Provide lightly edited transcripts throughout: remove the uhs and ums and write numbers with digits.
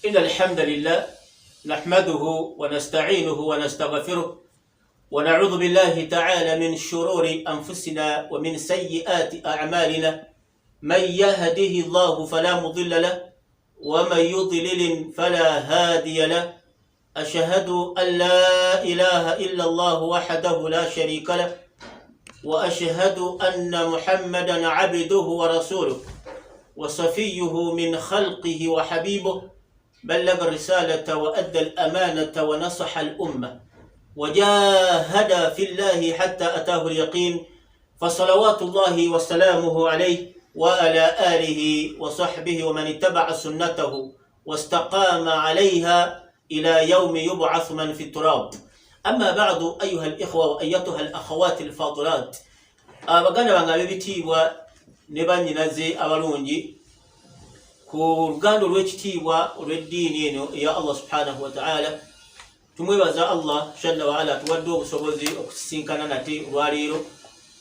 إن الحمد لله نحمده ونستعينه ونستغفره ونعوذ بالله تعالى من شرور أنفسنا ومن سيئات أعمالنا. من يهده الله فلا مضل له ومن يضلل فلا هادي له. أشهد أن لا إله إلا الله وحده لا شريك له وأشهد أن محمدا عبده ورسوله وصفيه من خلقه وحبيبه. بلغ الرسالة وأدى الأمانة ونصح الأمة وجاهد في الله حتى أتاه اليقين. فصلوات الله وسلامه عليه وعلى آله وصحبه ومن اتبع سنته واستقام عليها إلى يوم يبعث من في التراب. أما بعد أيها الإخوة وأيتها الأخوات الفاضلات، abaganda bange ab'ebitiibwa ne bannyinaze abalungi ku luganda olw'ekitiibwa olw'eddiini eno eya Allah subhanahu wa ta'ala, tumwebaza Allah jalla wa ala tuwadde obusobozi okusisinkana nate olwaleero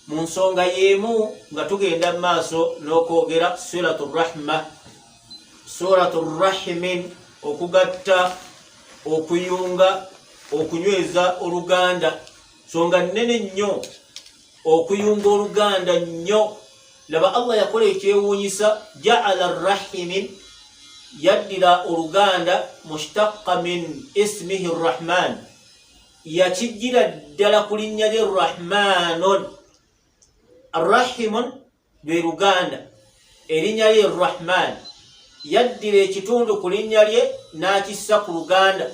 mu nsonga y'emu nga tugenda mu maaso n'okwogera suratu rahma, suratu rahimin, okugatta, okuyunga, okunyweza oluganda. Nsonga nnene nnyo okuyunga oluganda nnyo. Laba Allah yakola ekyewuunyisa, ja'ala rahimin, yaddira oluganda mushtaqqa min ismihi rahman, yakijjira ddala ku linnya lye rahmanun. Arrahimun lwe luganda, erinnya lye rahman, yaddira ekitundu ku linnya lye n'akissa ku luganda,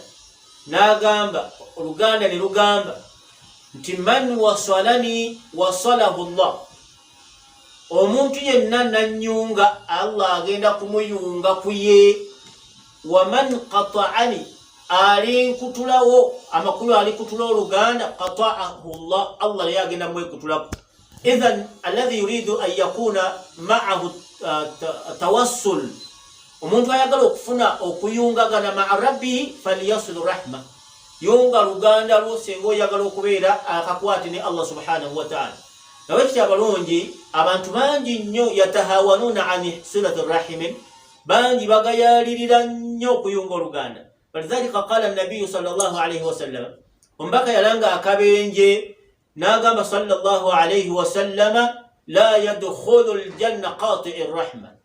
n'agamba oluganda ne lugamba nti man wasalani wasalahu Allah, omuntu yenna nannyunga Allah agenda kumuyunga ku ye. Wa man qata'ani, alinkutulawo amakulu alikutula oluganda, qata'ahu Allah, Allah naye agenda mwekutulako. Idhan alladhi yuridu an yakuna ma'ahu tawassul, omuntu ayagala okufuna okuyungagana ma'a rabbihi falyasil rahma, yunga luganda lwo singa oyagala okubeera akakwate ne Allah subhanahu wa ta'ala. Nawe kiti abalungi, abantu bangi nnyo yatahawanuna ani silati rahimin, bangi bagayalirira nnyo okuyunga oluganda. Falidhalika qala an-nabiyyu sallallahu alayhi wa sallam, ombaka yalanga akabenje n'agamba sallallahu alayhi wa sallama, la yadkhulu al-janna qati'ir rahma,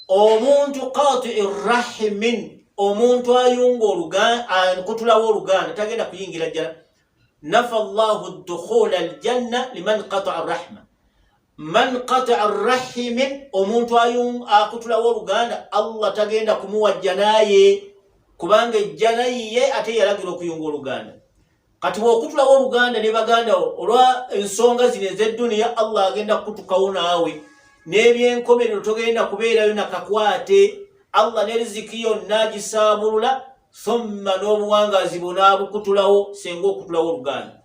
omuntu qati'ir rahimin, omuntu ayunga oluganda, akutulawo oluganda tagenda kuyingira jjana. Nafa Allahu dukhula aljanna liman qata'a arrahma, man qata'a arrahimin, omuntu akutulawo oluganda Allah tagenda kumuwa jjanaye, kubanga ejjanaye ate yalagira okuyunga oluganda. Kati bw'okutulawo oluganda ne baganda olwa ensonga zino ez'edduniya, Allah agenda kutukawo naawe n'ebyenkomerero togenda kubeerayo nakakwate. Allah ne riziki yonna agisaabulula, thumma n'obuwangazi bunaabukutulawo singa okutulawo oluganda.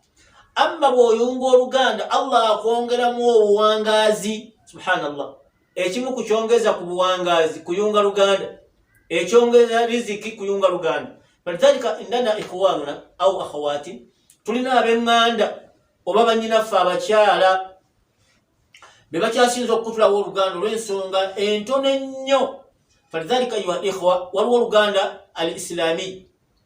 Amma bw'oyunga oluganda Allah akwongeramu obuwangazi. Subhanallah, ekimu kukyongeza ku buwangazi kuyunga luganda, ekyongeza riziki kuyunga luganda. Falidhalika indana ikhwanuna au akhawati, tulina ab'eŋŋanda oba bannyinaffe abakyala be bakyasinza okutulawo oluganda olw'ensonga entono ennyo. Falidhalika ayuha ikhwa, waliwo oluganda al-islami,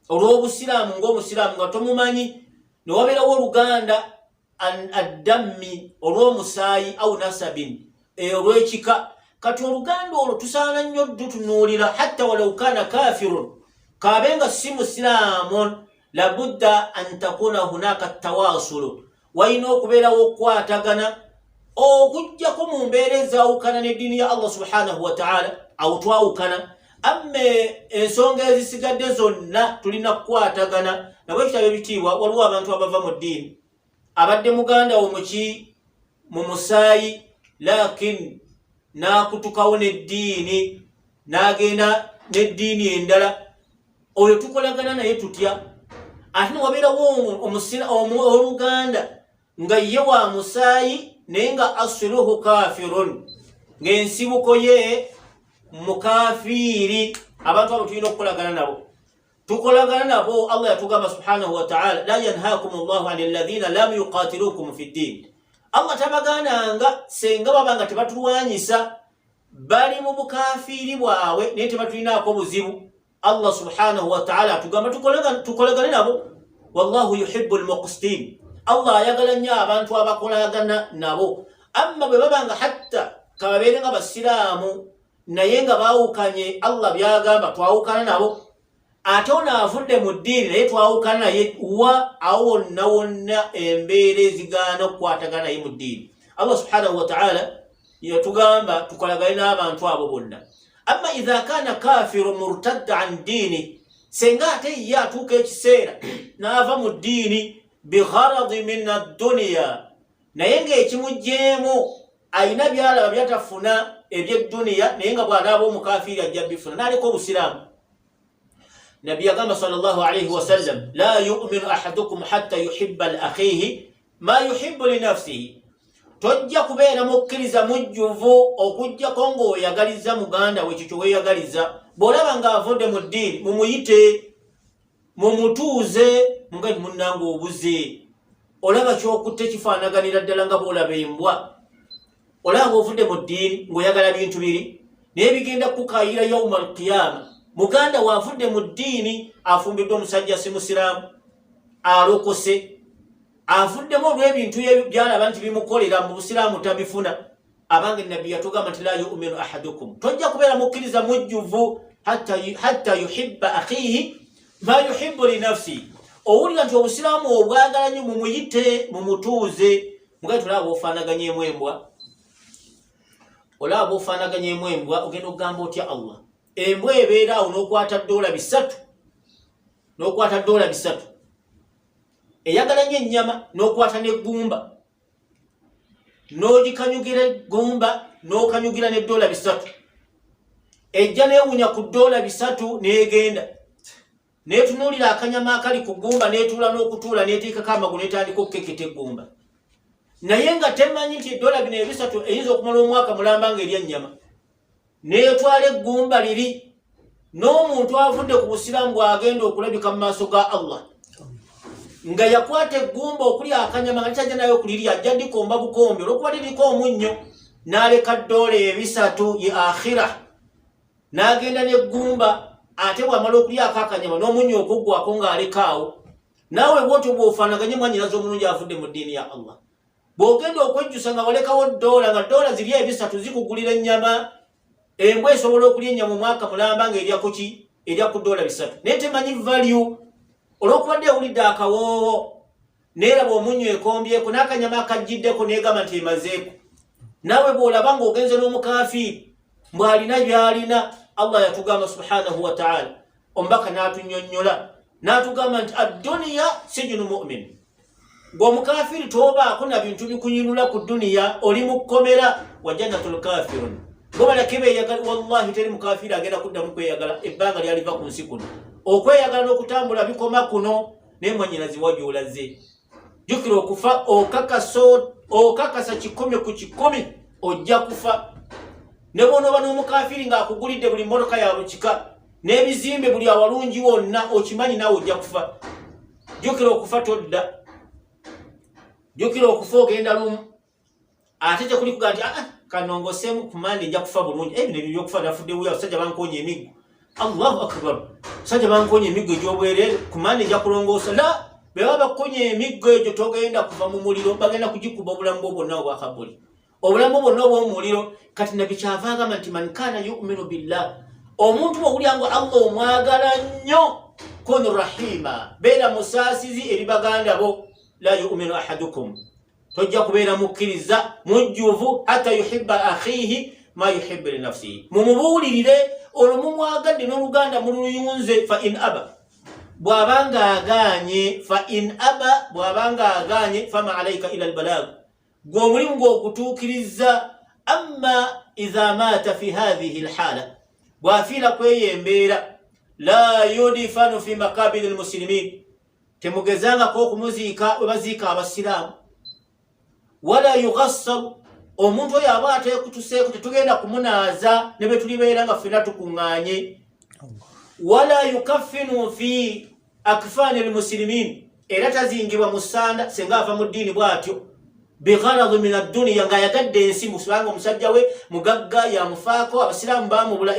olw'obusiraamu ng'omusiraamu nga tomumanyi, ne wabeerawo oluganda addammi, olw'omusaayi au nasabin, olw'ekika. Kati oluganda olwo tusaana nnyo dutunuulira, hatta walau kana kafirun, kabenga si musiraamu, labudda an takuna hunaka tawasulu, walina okubeerawo okukwatagana okujjako mu mbeera ezaawukana n'eddiini ya Allah subhanahu wa ta'ala, awo twawukana. Amme ensonga ezisigadde zonna tulina kukwatagana. Nabwe kitabo ebitiibwa, waliwo abantu abava mu ddiini, abadde muganda wo muki mu musaayi, lakin n'akutukawo n'eddiini, n'agenda n'eddiini endala, oyo tukolagana naye tutya. Ate ne wabeerawo oluganda nga ye wa musaayi naye nga asluhu kafirun, ng'ensibuko ye mukafiiri. Abantu abo tulina okukolagana nabo, tukolagana nabo. Allah yatugamba subhanahu wa ta'ala, la yanhaakum Allahu ani alladhina lam yuqatilukum fi ddin. Allah tabagananga senga babanga tebatulwanyisa, bali mu bukafiiri bwabwe naye tebatulinaako buzibu. Allah subhanahu wa ta'ala atugamba tukolegane nabo. Wallahu yuhibbul muqsitin. Allah ayagala nnyo abantu abakolagana nabo. Amma bwe babanga hatta kababeere nga basiraamu naye nga baawukanye Allah byagamba twawukana nabo. Ate ono avudde mu ddiini naye twawukana naye wa awo wonna embeera ezigaana okukwatagana naye mu ddiini. Allah subhanahu wa ta'ala yatugamba tukolagane n'abantu abo bonna. Amma idha kana kafiru murtadda an dini, senga ate ye atuuka ekiseera n'ava mu ddiini bigharadi min ad-dunya, naye ng'ekimugjeemu ayina byalaba byatafuna eby'edduniya naye nga bw'anaaba omukafiiri ajja bifuna n'aleka obusiraamu. Nabbi yagamba sallallahu alayhi wa sallam, la yu'minu ahadukum hatta yuhibba li akhihi ma yuhibbu li nafsihi. Tojja kubeera mukkiriza mujjuvu okujjako ng'oyagaliza muganda we ekyo ky'oweeyagaliza. Bw'olaba ng'avudde mu ddiini mumuyite, mumutuuze, mugati munnange obuze. Olaba ky'okutte kifaanaganira ddala nga bw'olaba embwa. Olaba ng'ovudde mu ddiini ng'oyagala bintu biri naye bigenda kukaayira yawmal qiyama. Muganda w'avudde mu ddiini afumbiddwe omusajja si musiraamu, alokose, avuddemu olw'ebintu byalaba nti bimukolera mu busiraamu tabifuna. Abange Nabbi yatugamba nti la yu'minu ahadukum, tojja kubeera mukkiriza mujjuvu hatta yuhibba akhihi ma yuhibbu li nafsi. Owulira nti obusiraamu obwagala nnyo mumuyite, mumutuuze. Mugaye tulaba ofaanaganyemu embwa. Olaba ofaanaganyemu embwa ogenda okugamba otya Allah. Embwa ebeera awo n'okwata $3 eyagala nnyo ennyama n'okwata n'eggumba n'ogikanyugira eggumba n'okanyugira $3 ejja neewunya ku $3 n'egenda n'etunuulira akanyama akali ku ggumba n'etuula n'okutuula n'eteekako amagulu n'etandika okukeketa eggumba, naye nga temanyi nti $3 eyinza okumala omwaka mulamba ng'erya ennyama. N'etwala eggumba liri, n'omuntu avudde ku busiraamu bw'agenda okulabika mu maaso ga Allah nga yakwata eggumba okulya akanyama nga litajja nayo okulirya, ajja likomba bukombe olw'okuba liriko omunnyo, n'aleka $3 ye akhira n'agenda n'eggumba. Ate bw'amala okulyako akanyama n'omunnyo okuggwako ng'alekaawo. Naawe bw'otyo bw'ofaanaganye mwannyinaze omulungi avudde mu ddiini ya Allah. Bw'ogenda okwejjusa nga walekawo $, nga $3 zikugulira ennyama, embwa esobola okulya ennyama omwaka mulamba ng'erya ku ki? Erya ku $3 naye temanyi value. Olw'okubadde ewulidde akawoowo n'eraba omunnyo ekombyeko n'akanyama akajjiddeko n'egamba nti emazeeko. Naawe bw'olaba ng'ogenze n'omukafiiri mbw'alina by'alina, Allah yatugamba subhanahu wa ta'ala, omubaka n'atunnyonnyola n'atugamba nti ad-dunya sijnu mu'min. Ng'omukafiiri toobaako na bintu bikunyinula ku duniya, oli mu kkomera wa jannatul kafirun. Bobalake beeyagala, wallahi teri mukafiiri agenda kuddamu kweyagala ebbanga lyaliva ku nsi kuno. Okweyagala n'okutambula bikoma kuno, naye mwannyinazi wagy'olaze. Jjukira okufa okakasa 100 ku 100 ojja kufa. Ne bw'onooba n'omukafiiri ng'akugulidde buli mmotoka ya bukika n'ebizimbe buli awalungi wonna, okimanyi naawe ojja kufa. Jjukira okufa todda. Jjukira okufa ogenda lumu. Ate tekuli kugaa nti kanongoseemu kumande nja kufa bulungi. Ebino ebyo by'okufa nafudde wuya, abasajja bankonya emiggo. Allahu akbar. Abasajja bankonya emiggo egy'obwereere, kumande nja kulongoosa. La, bwe baba bakukonya emiggo egyo togenda kuva mu muliro, bagenda kugikuba obulamu bwo bwonna obwakabuli. Obulamu bwonna obw'omuliro. Kati Nabbi kyava agamba nti man kana yu'minu billah, omuntu bw'owulira nga Allah omwagala nnyo, kun rahima, beera musaasizi eri baganda bo. La yu'minu ahadukum, tojja kubeera mukkiriza mujjuvu hatta yuhibba akhihi ma yuhibbu li nafsihi. Mumubuulirire olwo mumwagadde n'oluganda muluyunze. Fa in aba, bw'abanga agaanye, fama alayka ila albalagh, gwe omulimu gw'okutuukiriza. Amma idha maata fi hadhihi alhala, bw'afiira kweyo embeera, la yudifanu fi makabiri almuslimin, temugezangako okumuziika we baziika abasiraamu. Wala yughassaru, omuntu oyo aba ateekutuseeko tetugenda kumunaaza ne bwe tulibeera nga ffenna tukuŋŋaanye. Wala yukaffinu fi akfaani almuslimin, era tazingibwa mu ssanda senga ava mu ddiini bw'atyo. Bigharadi min ad-dunya, ng'ayagadde ensi, musanga omusajja we mugagga yamufaako, abasiraamu baamubula,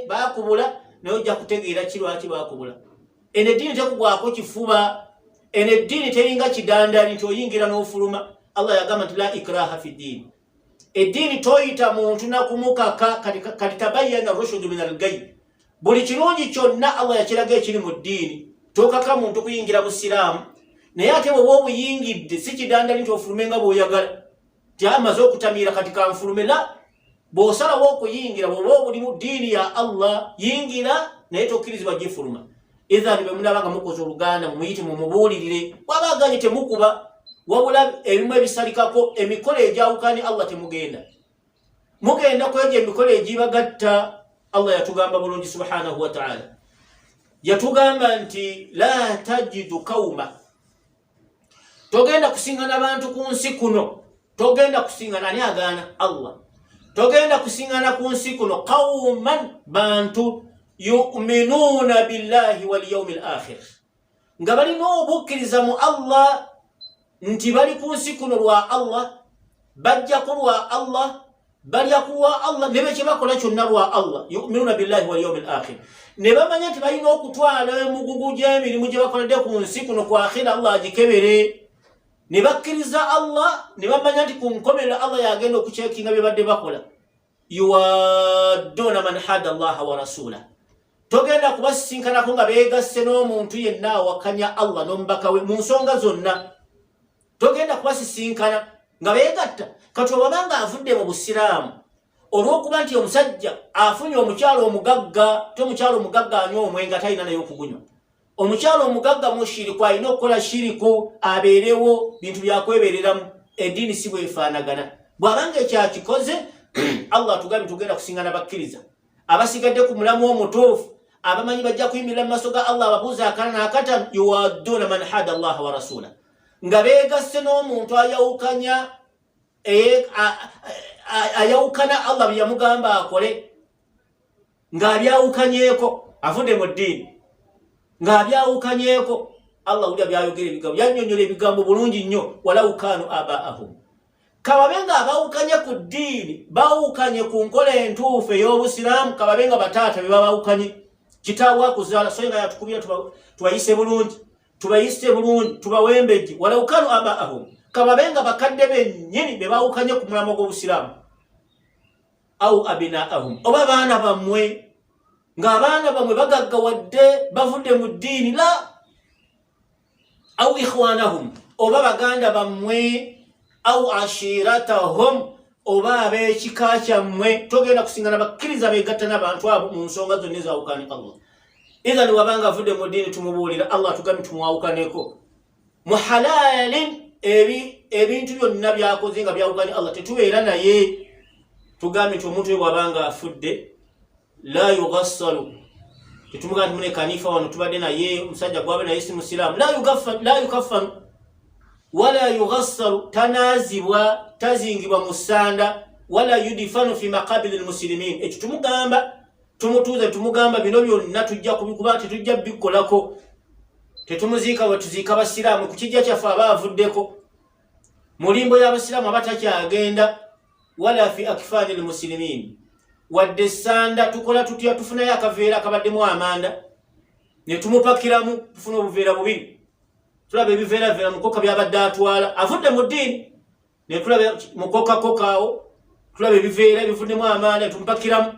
baakubula, naye ojja kutegeera kirwaki bakubula. Eno eddiini tekugwako kifuba, eno eddiini teringa kidandali nti oyingira n'ofuluma. Allah yagamba nti la ikraha fi ddiini. Eddiini toyita muntu nakumukaka kati tabayyana rushdu min al-gayy. Buli kirungi kyonna Allah yakiraga ekiri mu ddiini. Tokaka muntu kuyingira busiraamu, naye ate bw'oba obuyingidde si kidandali nti ofulume nga bw'oyagala. Amaze okutamiira kati kanfulume la. Bw'osalawo okuyingira bw'oba obuli mu ddiini ya Allah, yingira naye tokkirizibwa gifuluma. Idhan bwe mulaba nga mukoze oluganda mumuyite mumubuulirire. Bw'aba aganye temukuba, wabula ebimu ebisalikako emikolo egyawukani Allah temugenda. Mugenda kwegya emikolo egibagatta. Allah yatugamba bulungi subhanahu wa ta'ala. Yatugamba nti la tajidu kauma. Togenda kusingana abantu ku nsi kuno. Togenda kusingana ani agaana Allah. Togenda kusingana ku nsi kuno qauman bantu yu'minuna billahi wal yawmil akhir. Nga balina obukkiriza mu Allah nti bali ku nsi kuno lwa Allah, bajja kulwa Allah, balya kuwa Allah, nebe kye bakola kyonna lwa Allah. Yu'minuna billahi wal yawmil akhir. Ne bamanya nti balina okutwala emugugu gy'emirimu gye bakoledde ku nsi kuno ku akhira Allah agikebere. Ne bakkiriza Allah, ne bamanya nti ku nkomerero Allah yagenda okucekinga bye badde bakola. Yuwadduna man hada Allah wa rasulahu. Togenda kubasinkanako nga beegasse n'omuntu yenna awakanya Allah n'omubaka we mu nsonga zonna. Togenda kubasisinkana nga beegatta. Kati obanga avudde mu busiraamu olw'okuba nti omusajja afunye omukyalo omugagga, te omukyalo omugagga anywa omwenga talina naye okugunywa. Omukyalo omugagga mushiriku alina okukola shiriku abeerewo bintu byakwebereramu. Eddiini si bwefaanagana. Bw'abanga ekyakikoze Allah tugambye tugenda kusingana bakkiriza. Abasigadde ku mulamu omutuufu abamanyi bajja kuyimirira mu maaso ga Allah ababuuza akana n'akataano. Yuwadduna man hada Allah wa rasulahu. Nga beegasse n'omuntu ayawukanya ayawukana Allah bye yamugamba akole, ng'abyawukanyeeko avudde mu ddiini, ng'abyawukanyeeko. Allah ulya byayogera ebigambo, yannyonnyola ebigambo bulungi nnyo. Walau kaanu abaahum. Kababe nga abawukanye ku ddiini bawukanye ku nkola entuufu ey'obusiraamu, kababe nga bataata be babawukanye, kitaawe akuzaala so nga yatukubira tubayise bulungi, tubayise bulungi, tubawembejje. Walau kaanu abaahum. Kababe nga bakadde bennyini be bawukanye ku mulamu gw'obusiraamu. Au abinaahum. Oba baana bammwe, ng'abaana bammwe bagaggawadde bavudde mu ddiini la. Au ikhwanahum. Oba baganda bammwe. Au ashiratahum. Oba ab'ekika kyammwe. Togenda kusingana bakkiriza beegatta n'abantu abo mu nsonga zonna ezawukani Allah. Idhan wabanga avudde mu ddiini tumubuulira Allah tugambye tumuwawukaneko. Mu halalin ebintu byonna byakoze nga byawukani Allah tetubeera naye. Tugambye nti omuntu bw'abanga afudde la yughassalu. Tetumuga nti mune kanifa wano tubadde naye omusajja gwabe naye si musiraamu. La yukaffanu wala yughassalu. Tanaazibwa, tazingibwa mu ssanda. Wala yudifanu fi maqabili almuslimin. Ekyo tumugamba tumutuuza tumugamba bino byonna tujja kubikuba tetujja bikolako. Tetumuziika bwe tuziika basiraamu ku kijja kyaffe abaavuddeko. Mulimbo y'abasiraamu abatakyagenda. Wala fi akfani almuslimin. Wadde sanda tukola tutya tufunayo akaveera akabaddemu amanda ne tumupakiramu tufuna obuveera bubiri. Tulaba ebiveera veera mukoka byabadde atwala avudde mu ddiini ne tulaba mukoka kokaawo tulaba ebiveera bivuddemu amanda tumupakiramu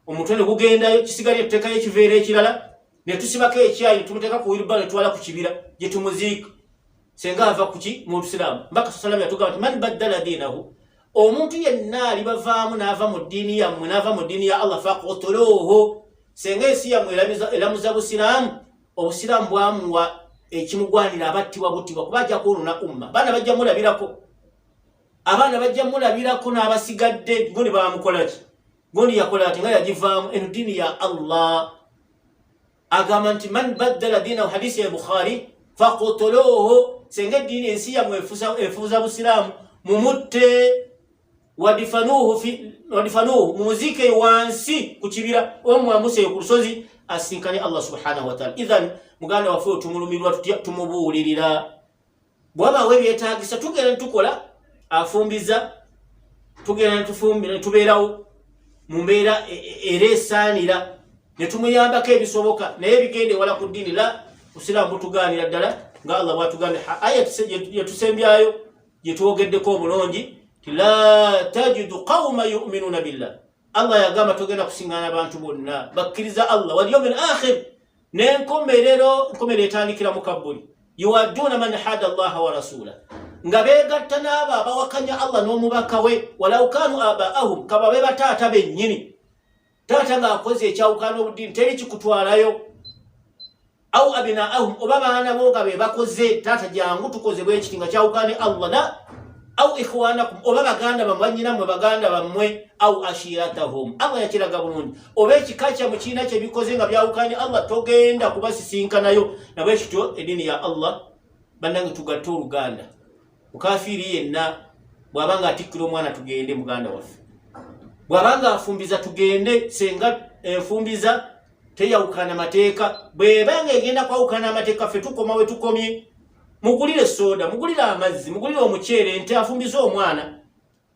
omutwe ne gugendayo kisigalye tutekayo ekiveera ekirala ne tusibako ekyayi tumuteeka ku wilba ne twala ku kibira gye tumuziika senga ava kuki mu Busiraamu. Mbaka sallallahu yatugamba nti man baddala diinahu. Omuntu yenna alibavaamu n'ava mu ddiini yammwe n'ava mu ddiini ya Allah faqtuluhu. Senga ensi yammwe eramuza busiraamu, obusiraamu bwamuwa ekimugwanira abattibwa buttibwa kuba ajja kwonoona umma. Abaana bajja mulabirako, abaana bajja mulabirako n'abasigadde gundi baamukola ki, gundi yakola ati nga yagivaamu. Eno ddiini ya Allah agamba nti man baddala diinahu, hadisi ya Bukhari, faqtuluhu. Senga eddiini ensi yammwe efuuza busiraamu mumutte. Wadifanuhu muzike wansi ku kibira omwamuse ku lusozi asinkane Allah subhanahu wa ta'ala. Idhan muganda waffe tumulumirwa tumubuulirira bwaba we byetaagisa tugenda tukola afumbiza tugenda tufumbira tubeerawo mu mbeera era esaanira ne tumuyambako ebisoboka naye bigende wala ku ddiini la Busiraamu butugaanira ddala nga Allah bw'atugambye aya yetusembyayo gye twogeddeko omulungi ti la tajidu qawma yu'minuuna billah Allah yagamba togenda kusiŋŋaana abantu bonna bakkiriza Allah wal yawmil akhir n'enkomerero etandikira mu kabbuli yuwadduuna man hada Allah wa rasulahu nga beegatta n'abo abawakanya Allah n'omubaka we walau kaanu abaahum kaba be bataata bennyini taata ng'akoze ekyawukaana obuddiini teri kikutwalayo au abinaahum oba baana bo nga be bakoze taata jangu tukoze bwe kiti nga kyawukaane Allah na au ikhwanakum oba baganda bamwanyina mwe baganda bamwe au ashiratahum Allah yakiraga bulungi oba ekika kya mukiina kye bikoze nga byawukaane Allah togenda kubasisinkanayo nabwe kityo edini ya Allah bannange tugatte oluganda mukafiri yenna bw'abanga atikkira omwana tugende muganda waffe bw'abanga afumbiza tugende senga enfumbiza teyawukana mateeka bw'ebanga egenda kwawukana amateeka ffe tukoma we tukomye mugulire soda mugulire amazzi mugulire omuceere nte afumbiza omwana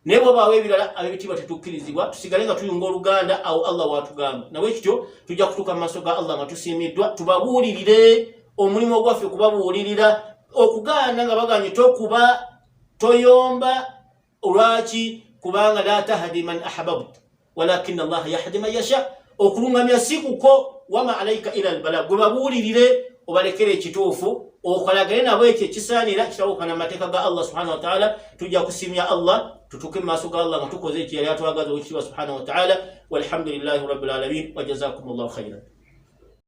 naye bw'obaawo ebirala ab'ebitiibwa tetukkirizibwa tusigale nga tuyunga oluganda awo Allah waatugamba nabwe kityo tujja kutuuka mu maaso ga Allah nga tusiimiddwa tubabuulirire omulimu gwaffe kubabuulirira okugaana nga baganye tokuba toyomba olwaki kubanga la tahdi man ahbabta walakin Allah yahdi man yasha okulungamya sikuko wama alaika ila albalag gwe babuulirire obalekere ekituufu okolagane nabo ekyo ekisaanira kitawukana amateeka ga Allah subhanahu wa ta'ala tujja kusimya Allah tutuke mu maaso ga Allah nga tukoze ekyo yali atwagaza ekitiibwa subhanahu wa ta'ala walhamdulillahi rabbil alamin wa jazakumullahu khairan.